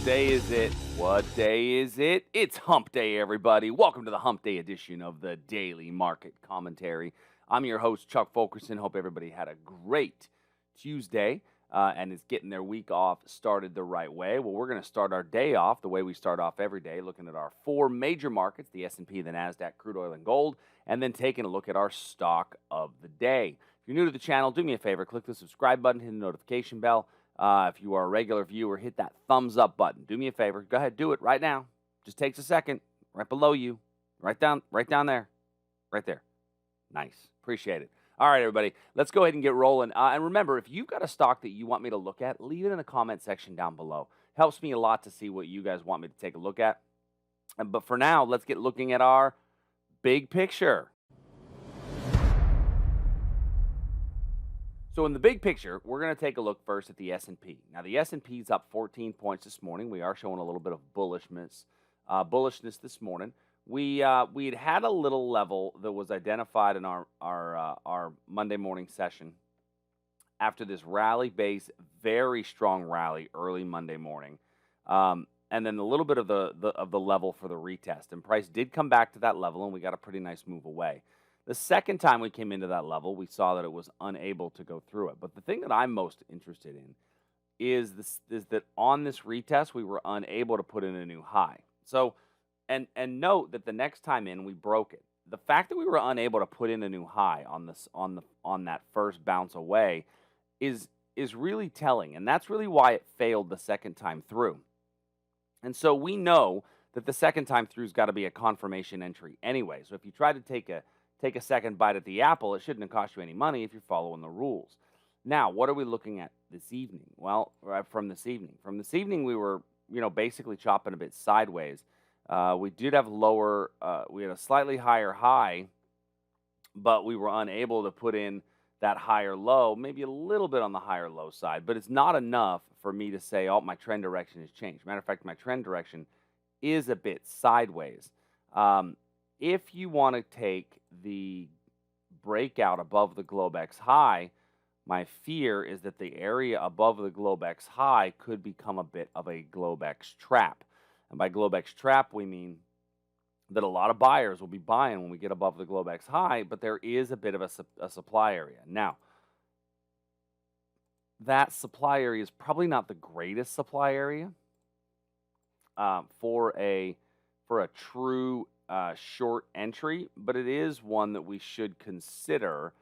day is it? What day is it? It's Hump Day, everybody. Welcome to the Hump Day edition of the Daily Market Commentary. I'm your host, Chuck Fulkerson. Hope everybody had a great Tuesday and is getting their week off started the right way. Well, we're going to start our day off the way we start off every day, looking at our four major markets, the S&P, the Nasdaq, crude oil, and gold, and then taking a look at our stock of the day. If you're new to the channel, do me a favor, click the subscribe button, hit the notification bell. If you are a regular viewer, hit that thumbs up button. Do me a favor. Go ahead, do it right now. Just takes a second. Right below you. Right down there. Right there. Nice. Appreciate it. All right, everybody. Let's go ahead and get rolling. And remember, if you've got a stock that you want me to look at, leave it in the comment section down below. Helps me a lot to see what you guys want me to take a look at. But for now, let's get looking at our big picture. So in the big picture, we're going to take a look first at the S&P. Now, the S&P is up 14 points this morning. We are showing a little bit of bullishness this morning. We'd had a little level that was identified in our Monday morning session after this rally base, very strong rally early Monday morning, and then a little bit of the level for the retest. And price did come back to that level, and we got a pretty nice move away. The second time we came into that level, we saw that it was unable to go through it. But the thing that I'm most interested in is that on this retest, we were unable to put in a new high. So, and note that the next time in, we broke it. The fact that we were unable to put in a new high on that first bounce away is really telling, and that's really why it failed the second time through. And so we know that the second time through's got to be a confirmation entry anyway. So if you try to take a second bite at the apple, it shouldn't have cost you any money if you're following the rules. Now, what are we looking at this evening? Well, from this evening, we were, basically chopping a bit sideways. We did have we had a slightly higher high, but we were unable to put in that higher low, maybe a little bit on the higher low side, but it's not enough for me to say, oh, my trend direction has changed. Matter of fact, my trend direction is a bit sideways. If you want to take the breakout above the Globex high, my fear is that the area above the Globex high could become a bit of a Globex trap. And by Globex trap, we mean that a lot of buyers will be buying when we get above the Globex high, but there is a bit of a supply area. Now, that supply area is probably not the greatest supply area for a true short entry, but it is one that we should consider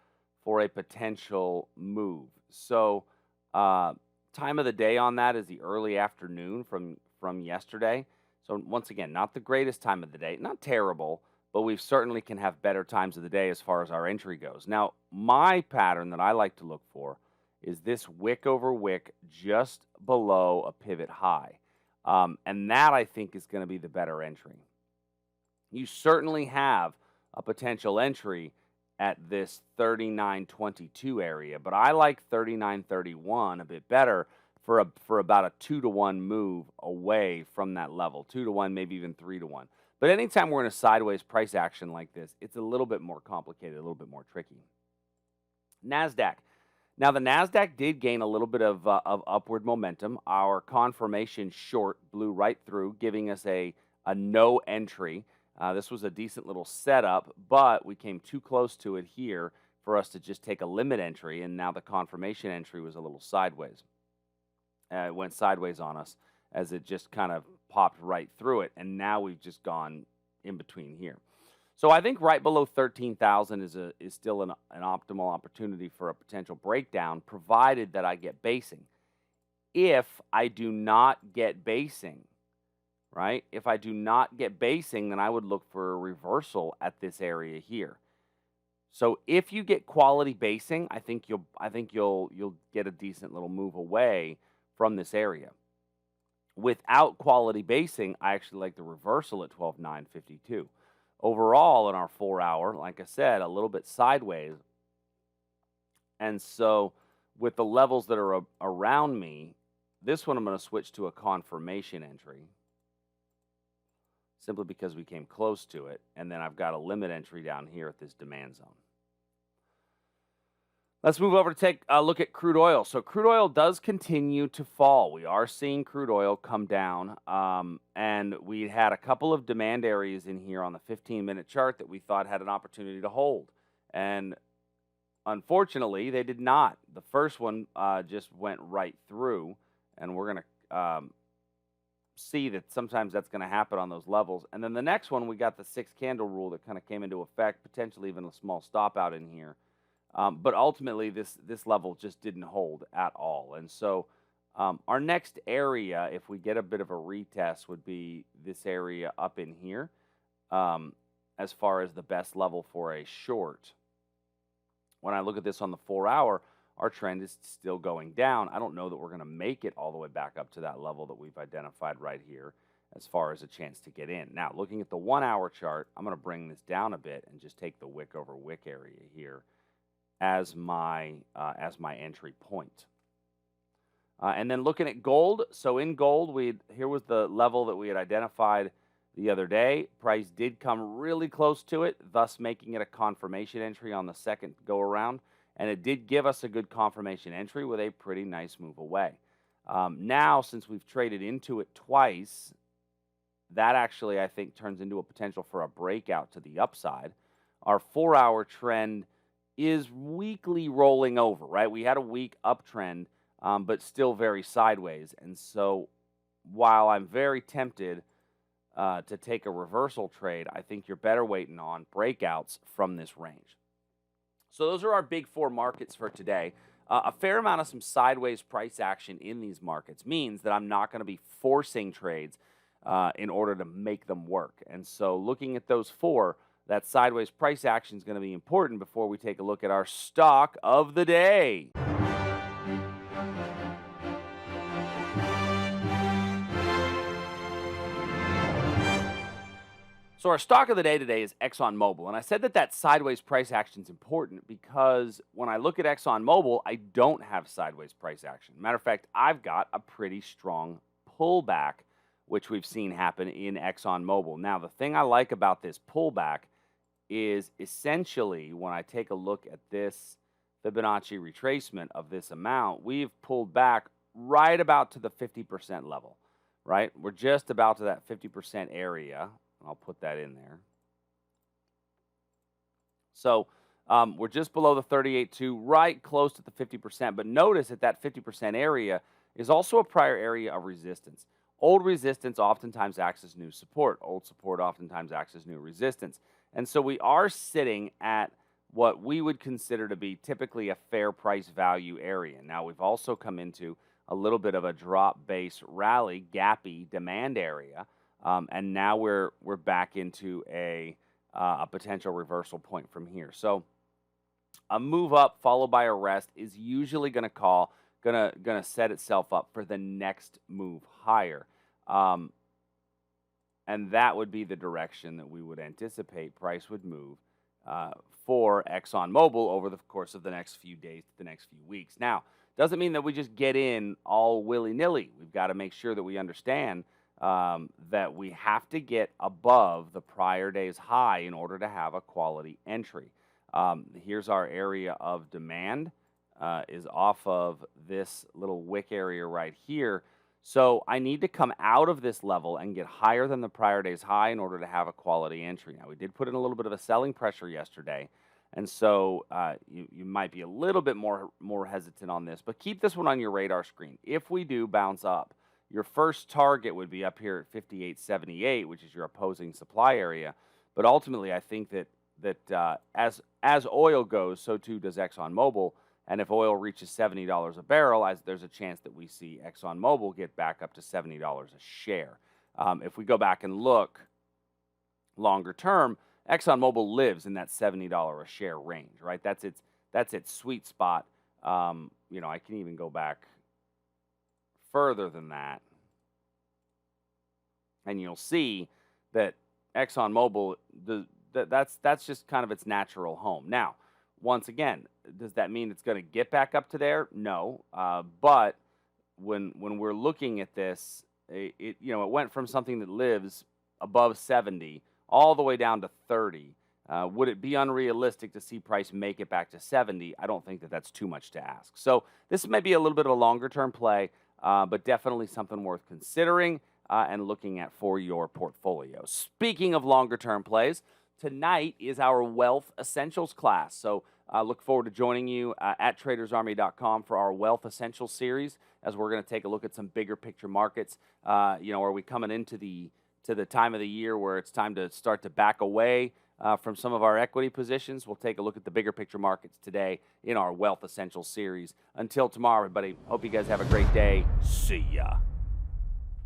for a potential move. So time of the day on that is the early afternoon from yesterday. So once again, not the greatest time of the day, not terrible, but we certainly can have better times of the day as far as our entry goes. Now, my pattern that I like to look for is this wick over wick just below a pivot high. And that, I think, is going to be the better entry. You certainly have a potential entry at this 39.22 area, but I like 39.31 a bit better for about a 2-to-1 move away from that level. 2-to-1, maybe even 3-to-1. But anytime we're in a sideways price action like this, it's a little bit more complicated, a little bit more tricky. Nasdaq. Now, the Nasdaq did gain a little bit of upward momentum. Our confirmation short blew right through, giving us a no entry. This was a decent little setup, but we came too close to it here for us to just take a limit entry, and now the confirmation entry was a little sideways. It went sideways on us as it just kind of popped right through it, and now we've just gone in between here. So I think right below 13,000 is still an optimal opportunity for a potential breakdown, provided that I get basing. If I do not get basing, right? If I do not get basing, then I would look for a reversal at this area here. So if you get quality basing, I think you'll get a decent little move away from this area. Without quality basing, I actually like the reversal at 12,952. Overall, in our 4-hour, like I said, a little bit sideways. And so with the levels that are around me, this one I'm going to switch to a confirmation entry, simply because we came close to it. And then I've got a limit entry down here at this demand zone. Let's move over to take a look at crude oil. So crude oil does continue to fall. We are seeing crude oil come down, and we had a couple of demand areas in here on the 15-minute chart that we thought had an opportunity to hold. And unfortunately, they did not. The first one just went right through, and we're going to see that sometimes that's going to happen on those levels. And then the next one, we got the 6-candle rule that kind of came into effect, potentially even a small stop out in here. But ultimately, this level just didn't hold at all. And so our next area, if we get a bit of a retest, would be this area up in here as far as the best level for a short. When I look at this on the 4-hour, our trend is still going down. I don't know that we're going to make it all the way back up to that level that we've identified right here as far as a chance to get in. Now, looking at the 1-hour chart, I'm going to bring this down a bit and just take the wick over wick area here as my entry point. And then looking at gold, so in gold, here was the level that we had identified the other day. Price did come really close to it, thus making it a confirmation entry on the second go around. And it did give us a good confirmation entry with a pretty nice move away. Now, since we've traded into it twice, that actually, I think, turns into a potential for a breakout to the upside. Our 4-hour trend is weakly rolling over, right? We had a weak uptrend, but still very sideways. And so while I'm very tempted to take a reversal trade, I think you're better waiting on breakouts from this range. So those are our big four markets for today. A fair amount of some sideways price action in these markets means that I'm not going to be forcing trades in order to make them work. And so looking at those four, that sideways price action is going to be important before we take a look at our stock of the day. So our stock of the day today is ExxonMobil. And I said that sideways price action is important because when I look at ExxonMobil, I don't have sideways price action. Matter of fact, I've got a pretty strong pullback, which we've seen happen in ExxonMobil. Now, the thing I like about this pullback is essentially when I take a look at this Fibonacci retracement of this amount, we've pulled back right about to the 50% level, right? We're just about to that 50% area. I'll put that in there. So we're just below the 38.2, right close to the 50%. But notice that that 50% area is also a prior area of resistance. Old resistance oftentimes acts as new support. Old support oftentimes acts as new resistance. And so we are sitting at what we would consider to be typically a fair price value area. Now, we've also come into a little bit of a drop base rally, gappy demand area. And now we're back into a potential reversal point from here. So a move up followed by a rest is usually going to set itself up for the next move higher. And that would be the direction that we would anticipate price would move for ExxonMobil over the course of the next few days, the next few weeks. Now, doesn't mean that we just get in all willy-nilly. We've got to make sure that we understand that we have to get above the prior day's high in order to have a quality entry. Here's our area of demand, is off of this little wick area right here. So I need to come out of this level and get higher than the prior day's high in order to have a quality entry. Now, we did put in a little bit of a selling pressure yesterday, and so you might be a little bit more hesitant on this, but keep this one on your radar screen. If we do bounce up, your first target would be up here at 58.78, which is your opposing supply area. But ultimately, I think that as oil goes, so too does ExxonMobil. And if oil reaches $70 a barrel, there's a chance that we see ExxonMobil get back up to $70 a share. If we go back and look longer term, ExxonMobil lives in that $70 a share range, right? That's its sweet spot. I can even go back further than that, and you'll see that ExxonMobil, that's just kind of its natural home. Now, once again, does that mean it's going to get back up to there? No, but when we're looking at this, it went from something that lives above 70 all the way down to 30, Would it be unrealistic to see price make it back to 70? I don't think that that's too much to ask. So this may be a little bit of a longer term play, but definitely something worth considering and looking at for your portfolio. Speaking of longer term plays, tonight is our Wealth Essentials class. So look forward to joining you at tradersarmy.com for our Wealth Essentials series, as we're going to take a look at some bigger picture markets. Are we coming into the time of the year where it's time to start to back away from some of our equity positions? We'll take a look at the bigger picture markets today in our Wealth Essentials series. Until tomorrow, everybody, hope you guys have a great day. See ya.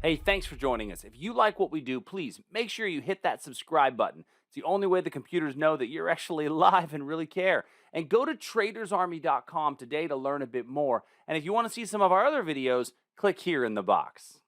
Hey, thanks for joining us. If you like what we do, please make sure you hit that subscribe button. It's the only way the computers know that you're actually alive and really care. And go to tradersarmy.com today to learn a bit more. And if you want to see some of our other videos, click here in the box.